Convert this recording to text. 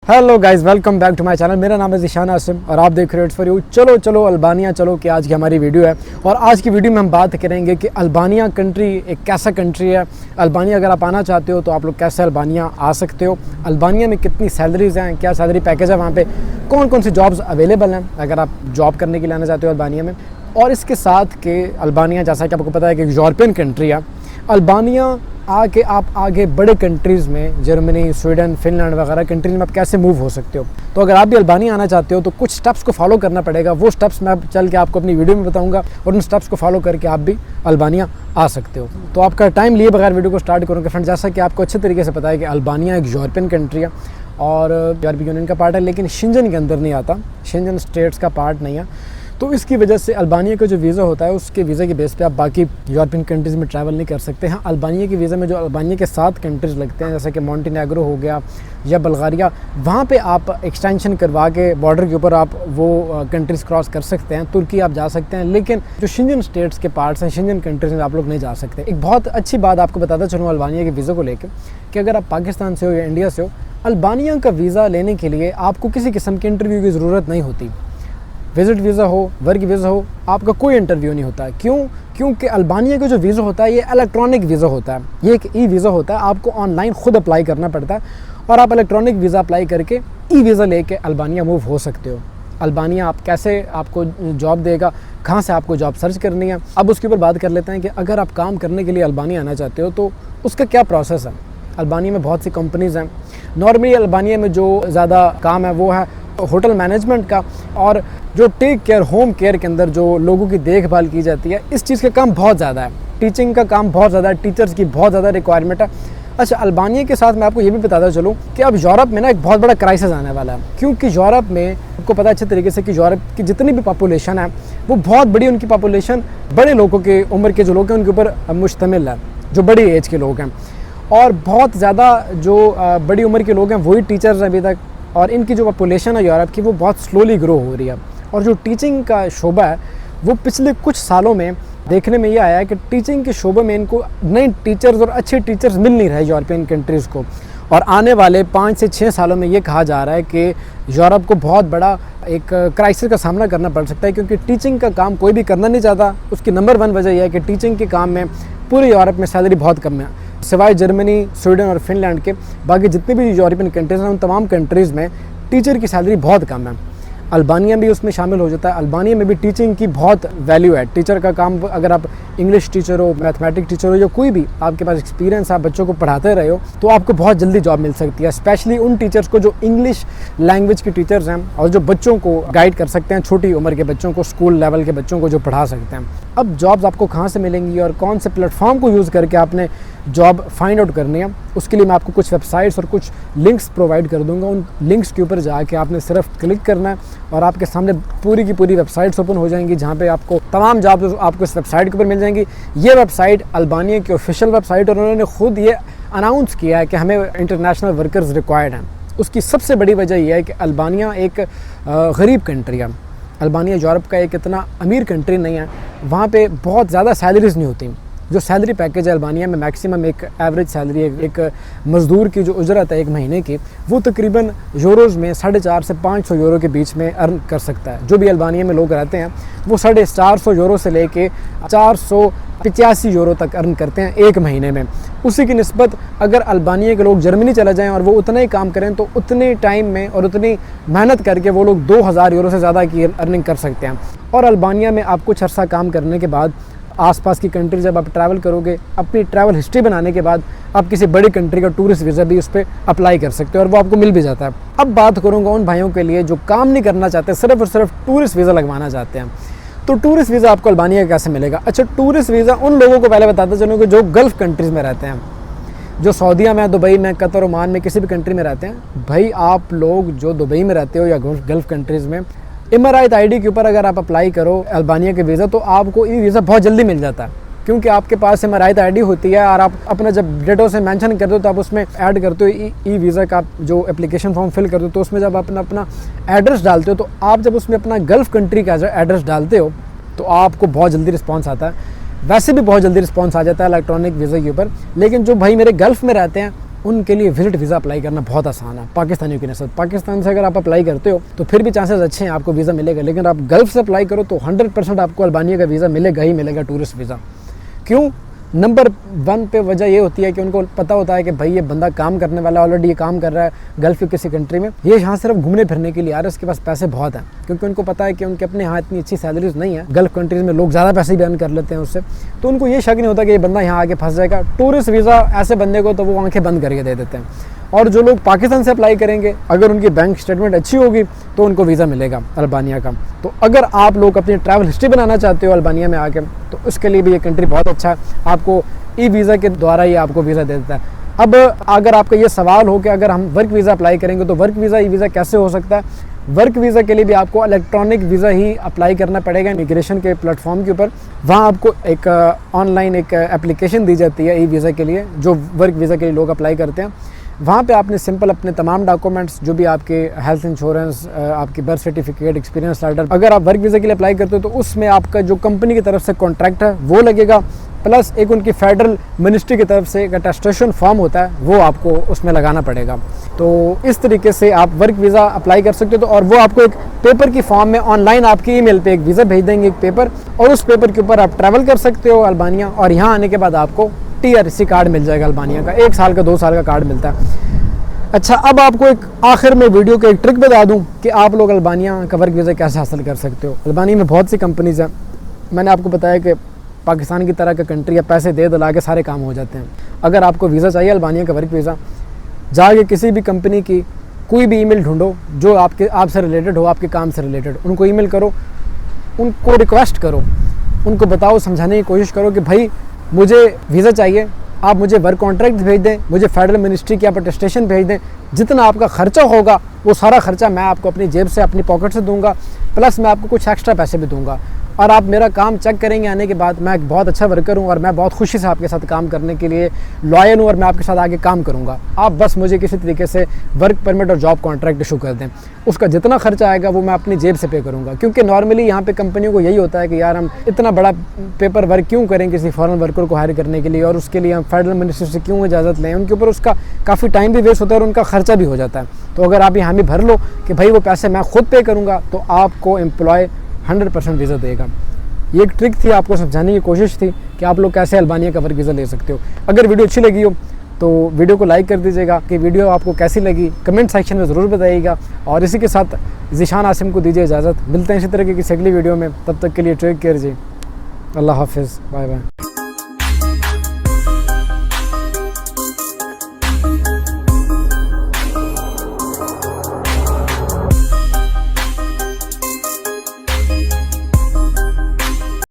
Hello guys, welcome back to my channel. मेरा नाम है ज़िशान आसिम और आप देख रहे हो इट्स फॉर यू। चलो चलो अल्बानिया चलो कि आज की हमारी वीडियो है। और आज की वीडियो में हम बात करेंगे कि अल्बानिया कंट्री एक कैसा कंट्री है। अल्बानिया अगर आप आना चाहते हो तो आप लोग कैसे अल्बानिया आ सकते हो, अल्बानिया में कितनी सैलरीज़ हैं, क्या सैलरी पैकेज है, वहाँ पे कौन कौन सी जॉब्स अवेलेबल हैं अगर आप जॉब करने के लिए आना चाहते हो अल्बानिया में। और इसके साथ के अल्बानिया, जैसा कि आपको पता है कि यूरोपियन कंट्री है, अल्बानिया आके आप आगे बड़े कंट्रीज़ में जर्मनी, स्वीडन, फिनलैंड वगैरह कंट्रीज़ में आप कैसे मूव हो सकते हो। तो अगर आप भी अल्बानिया आना चाहते हो तो कुछ स्टेप्स को फॉलो करना पड़ेगा। वो स्टेप्स मैं चल के आपको अपनी वीडियो में बताऊंगा और उन स्टेप्स को फॉलो करके आप भी अल्बानिया आ सकते हो। तो आपका टाइम लिए बगैर वीडियो को स्टार्ट करूँगा फ्रेंड। जैसा कि आपको अच्छे तरीके से पता है कि अल्बानिया एक यूरोपियन कंट्री है और यूरोपियन यूनियन का पार्ट है, लेकिन शेंजन के अंदर नहीं आता, शेंजन स्टेट्स का पार्ट नहीं है। तो इसकी वजह से अल्बानिया का जो वीज़ा होता है उसके वीज़ा के बेस पे आप बाकी यूरोपियन कंट्रीज़ में ट्रैवल नहीं कर सकते हैं। अल्बानिया के वीज़ा में जो अल्बानिया के 7 कंट्रीज़ लगते हैं, जैसे कि मोंटेनेग्रो हो गया या बल्गारिया, वहाँ पे आप एक्सटेंशन करवा के बॉर्डर के ऊपर आप वो कंट्रीज़ क्रॉस कर सकते हैं। तुर्की आप जा सकते हैं, लेकिन जो शेंजन स्टेट्स के पार्ट्स हैं, शेंजन कंट्रीज़ में आप लोग नहीं जा सकते। एक बहुत अच्छी बात आपको बताता चलूँ अल्बानिया के वीज़ा को लेकर कि अगर आप पाकिस्तान से हो या इंडिया से हो, अल्बानिया का वीज़ा लेने के लिए आपको किसी किस्म के इंटरव्यू की ज़रूरत नहीं होती। विज़िट वीज़ा हो, वर्क वीज़ा हो, आपका कोई इंटरव्यू नहीं होता है। क्योंकि अल्बानिया का जो वीज़ा होता है ये इलेक्ट्रॉनिक वीज़ा होता है, ये एक ई वीज़ा होता है। आपको ऑनलाइन खुद अप्लाई करना पड़ता है और आप इलेक्ट्रॉनिक वीज़ा अप्लाई करके ई वीज़ा लेके अल्बानिया मूव हो सकते हो। अल्बानिया आप कैसे आपको जॉब देगा, कहाँ से आपको जॉब सर्च करनी है, अब उसके ऊपर बात कर लेते हैं कि अगर आप काम करने के लिए अल्बानिया आना चाहते हो तो उसका क्या प्रोसेस है। अल्बानिया में बहुत सी कंपनीज़ हैं। नॉर्मली अल्बानिया में जो ज़्यादा काम है वो है होटल मैनेजमेंट का, और जो टेक केयर, होम केयर के अंदर जो लोगों की देखभाल की जाती है, इस चीज़ का काम बहुत ज़्यादा है। टीचिंग का काम बहुत ज़्यादा है, टीचर्स की बहुत ज़्यादा रिक्वायरमेंट है। अच्छा, अल्बानिया के साथ मैं आपको ये भी बताता चलूँ कि अब यूरोप में ना एक बहुत बड़ा क्राइसिस आने वाला है, क्योंकि यूरोप में आपको पता है अच्छे तरीके से कि यूरोप की जितनी भी पॉपुलेशन है वो बहुत बड़ी, उनकी पॉपुलेशन बड़े लोगों के उम्र के जो लोग हैं उनके ऊपर मुश्तमिल है, जो बड़ी एज के लोग हैं। और बहुत ज़्यादा जो बड़ी उम्र के लोग हैं वही टीचर्स हैं अभी तक, और इनकी जो पॉपुलेशन है यूरोप की वो बहुत स्लोली ग्रो हो रही है। और जो टीचिंग का शोबा है वो पिछले कुछ सालों में देखने में ये आया है कि टीचिंग के शोबे में इनको नए टीचर्स और अच्छे टीचर्स मिल नहीं रहे यूरोपियन कंट्रीज़ को। और आने वाले 5 से 6 सालों में ये कहा जा रहा है कि यूरोप को बहुत बड़ा एक क्राइसिस का सामना करना पड़ सकता है, क्योंकि टीचिंग का काम कोई भी करना नहीं चाहता। उसकी नंबर 1 वजह यह है कि टीचिंग के काम में पूरे यूरोप में सैलरी बहुत कम है, सिवाय जर्मनी, स्वीडन और फिनलैंड के। बाकी जितनी भी यूरोपियन कंट्रीज़ हैं उन तमाम कंट्रीज़ में टीचर की सैलरी बहुत कम है। अल्बानिया भी उसमें शामिल हो जाता है। अल्बानिया में भी टीचिंग की बहुत वैल्यू है। टीचर का काम, अगर आप इंग्लिश टीचर हो, मैथमेटिक्स टीचर हो, या कोई भी आपके पास एक्सपीरियंस, आप बच्चों को पढ़ाते रहे हो, तो आपको बहुत जल्दी जॉब मिल सकती है। स्पेशली उन टीचर्स को जो इंग्लिश लैंग्वेज के टीचर्स हैं और जो बच्चों को गाइड कर सकते हैं, छोटी उम्र के बच्चों को, स्कूल लेवल के बच्चों को जो पढ़ा सकते हैं। अब जॉब्स आपको कहाँ से मिलेंगी और कौन से प्लेटफॉर्म को यूज़ करके आपने जॉब फाइंड आउट करनी है, उसके लिए मैं आपको कुछ वेबसाइट्स और कुछ लिंक्स प्रोवाइड कर दूंगा। उन लिंक्स के ऊपर जाके आपने सिर्फ क्लिक करना है और आपके सामने पूरी की पूरी वेबसाइट्स ओपन हो जाएंगी, जहाँ पे आपको तमाम जॉब्स आपको इस वेबसाइट के ऊपर मिल जाएंगी। ये वेबसाइट अल्बानिया की ऑफिशियल वेबसाइट, और उन्होंने खुद ये अनाउंस किया है कि हमें इंटरनेशनल वर्कर्स रिक्वायर्ड हैं। उसकी सबसे बड़ी वजह यह है कि अल्बानिया एक गरीब कंट्री है। अल्बानिया यूरोप का एक इतना अमीर कंट्री नहीं है, वहाँ पे बहुत ज़्यादा सैलरीज नहीं होती। जो सैलरी पैकेज है अल्बानिया में, मैक्सिमम एक एवरेज सैलरी एक मज़दूर की जो उजरत है एक महीने की, वो तकरीबन यूरोज़ में 450 से 500 यूरो के बीच में अर्न कर सकता है। जो भी अल्बानिया में लोग रहते हैं वो 450 यूरो से लेके 485 यूरो तक अर्न करते हैं एक महीने में। उसी की निस्बत अगर अल्बानिया के लोग जर्मनी चले जाएँ और वो उतना ही काम करें तो उतने टाइम में और उतनी मेहनत करके वो लोग 2000 यूरो से ज़्यादा की अर्निंग कर सकते हैं। और अल्बानिया में आप कुछ अर्सा काम करने के बाद आसपास की कंट्री जब आप ट्रैवल करोगे, अपनी ट्रैवल हिस्ट्री बनाने के बाद आप किसी बड़ी कंट्री का टूरिस्ट वीज़ा भी उस पर अप्लाई कर सकते हो और वो आपको मिल भी जाता है। अब बात करूँगा उन भाइयों के लिए जो काम नहीं करना चाहते, सिर्फ और सिर्फ टूरिस्ट वीज़ा लगवाना चाहते हैं। तो टूरिस्ट वीज़ा आपको अल्बानिया का कैसे मिलेगा? अच्छा, टूरिस्ट वीज़ा उन लोगों को पहले बताते चलूँ कि जो गल्फ़ कंट्रीज़ में रहते हैं, जो सऊदीया में, दुबई में, कतर, ओमान में, किसी भी कंट्री में रहते हैं। भाई आप लोग जो दुबई में रहते हो या गल्फ़ कंट्रीज़ में, इमरात आईडी के ऊपर अगर आप अप्लाई करो अल्बानिया के वीज़ा तो आपको ई वीज़ा बहुत जल्दी मिल जाता है, क्योंकि आपके पास इमरात आईडी होती है और आप अपना जब डेटो से मेंशन करते हो तो आप उसमें ऐड करते हो ई वीज़ा का जो एप्लीकेशन फॉर्म फिल करते हो, तो उसमें जब अपना एड्रेस डालते हो तो आप जब उसमें अपना गल्फ़ कंट्री का एड्रेस डालते हो तो आपको बहुत जल्दी रिस्पॉन्स आता है। वैसे भी बहुत जल्दी रिस्पॉन्स आ जाता है इलेक्ट्रॉनिक वीज़ा के ऊपर, लेकिन जो भाई मेरे गल्फ़ में रहते हैं उनके लिए विजिट वीज़ा अप्लाई करना बहुत आसान है पाकिस्तानियों की नस्बत। पाकिस्तान से अगर आप अप्लाई करते हो तो फिर भी चांसेस अच्छे हैं आपको वीज़ा मिलेगा, लेकिन आप गल्फ़ से अप्लाई करो तो 100% आपको अल्बानिया का वीज़ा मिलेगा ही मिलेगा, टूरिस्ट वीज़ा। क्यों? नंबर 1 पे वजह ये होती है कि उनको पता होता है कि भाई ये बंदा काम करने वाला, ऑलरेडी ये काम कर रहा है गल्फ़ की किसी कंट्री में, ये यहाँ सिर्फ घूमने फिरने के लिए आ रहा है, इसके पास पैसे बहुत हैं। क्योंकि उनको पता है कि उनके अपने यहाँ इतनी अच्छी सैलरीज नहीं है, गल्फ़ कंट्रीज़ में लोग ज़्यादा पैसे भी अर्न कर लेते हैं उससे, तो उनको ये शक नहीं होता कि ये बंदा यहाँ आके फंस जाएगा। टूरिस्ट वीज़ा ऐसे बंदे को तो वो आंखें बंद करके दे देते हैं। और जो लोग पाकिस्तान से अप्लाई करेंगे, अगर उनकी बैंक स्टेटमेंट अच्छी होगी तो उनको वीज़ा मिलेगा अल्बानिया का। तो अगर आप लोग अपनी ट्रैवल हिस्ट्री बनाना चाहते हो अल्बानिया में आके, तो उसके लिए भी ये कंट्री बहुत अच्छा है, आपको ई-वीज़ा के द्वारा ही आपको वीज़ा दे देता है। अब अगर आपका ये सवाल हो कि अगर हम वर्क वीज़ा अप्लाई करेंगे तो वर्क वीज़ा ई-वीज़ा कैसे हो सकता है? वर्क वीज़ा के लिए भी आपको इलेक्ट्रॉनिक वीज़ा ही अप्लाई करना पड़ेगा इमिग्रेशन के प्लेटफॉर्म के ऊपर। वहाँ आपको एक ऑनलाइन एक एप्लीकेशन दी जाती है ई-वीज़ा के लिए, जो वर्क वीज़ा के लिए लोग अप्लाई करते हैं। वहाँ पे आपने सिंपल अपने तमाम डॉक्यूमेंट्स, जो भी आपके हेल्थ इंश्योरेंस, आपकी बर्थ सर्टिफिकेट, एक्सपीरियंस लेटर, अगर आप वर्क वीज़ा के लिए अप्लाई करते हो तो उसमें आपका जो कंपनी की तरफ से कॉन्ट्रैक्ट है वो लगेगा, प्लस एक उनकी फेडरल मिनिस्ट्री की तरफ से एक अटेस्टेशन फॉर्म होता है वो आपको उसमें लगाना पड़ेगा। तो इस तरीके से आप वर्क वीज़ा अप्लाई कर सकते हो। तो और वो आपको एक पेपर की फॉर्म में ऑनलाइन आपकी ईमेल पे एक वीज़ा भेज देंगे, एक पेपर, और उस पेपर के ऊपर आप ट्रैवल कर सकते हो अल्बानिया। और यहाँ आने के बाद आपको TRC कार्ड मिल जाएगा अल्बानिया का, 1 साल का 2 साल का कार्ड मिलता है। अच्छा, अब आपको एक आखिर में वीडियो का एक ट्रिक बता दूं कि आप लोग अल्बानिया का वर्क वीज़ा कैसे हासिल कर सकते हो। अल्बानिया में बहुत सी कंपनीज़ हैं, मैंने आपको बताया कि पाकिस्तान की तरह का कंट्री है, पैसे दे दिला के सारे काम हो जाते हैं। अगर आपको वीज़ा चाहिए अल्बानिया का वर्क वीज़ा, जाके किसी भी कंपनी की कोई भी ईमेल ढूंढो जो आपसे रिलेटेड हो, आपके काम से रिलेटेड, उनको ईमेल करो, उनको रिक्वेस्ट करो, उनको बताओ, समझाने की कोशिश करो कि भाई मुझे वीज़ा चाहिए, आप मुझे वर्क कॉन्ट्रैक्ट भेज दें, मुझे फेडरल मिनिस्ट्री की आप अटेस्टेशन भेज दें, जितना आपका खर्चा होगा वो सारा खर्चा मैं आपको अपनी जेब से, अपनी पॉकेट से दूंगा, प्लस मैं आपको कुछ एक्स्ट्रा पैसे भी दूंगा। और आप मेरा काम चेक करेंगे आने के बाद, मैं एक बहुत अच्छा वर्कर हूँ और मैं बहुत खुशी से आपके साथ काम करने के लिए लॉयल हूँ और मैं आपके साथ आगे काम करूँगा। आप बस मुझे किसी तरीके से वर्क परमिट और जॉब कॉन्ट्रैक्ट इशू कर दें, उसका जितना खर्चा आएगा वो मैं अपनी जेब से पे करूँगा। क्योंकि नॉर्मली यहाँ पे कंपनियों को यही होता है कि यार हम इतना बड़ा पेपर वर्क क्यों करें किसी फॉरेन वर्कर को हायर करने के लिए, और उसके लिए हम फेडरल मिनिस्ट्री से क्यों इजाज़त लें, उनके ऊपर उसका काफ़ी टाइम भी वेस्ट होता है और उनका खर्चा भी हो जाता है। तो अगर आप यहाँ भी भर लो कि भाई वो पैसे मैं खुद पे करूँगा, तो आपको एम्प्लॉय 100% वीज़ा देगा। ये एक ट्रिक थी, आपको समझाने की कोशिश थी कि आप लोग कैसे अल्बानिया का वर्क वीज़ा ले सकते हो। अगर वीडियो अच्छी लगी हो तो वीडियो को लाइक कर दीजिएगा। कि वीडियो आपको कैसी लगी कमेंट सेक्शन में ज़रूर बताइएगा। और इसी के साथ ज़ीशान आसिम को दीजिए इजाज़त। मिलते हैं इसी तरह की किसी अगली वीडियो में, तब तक के लिए टेक केयर जी, अल्लाह हाफिज़, बाय बाय।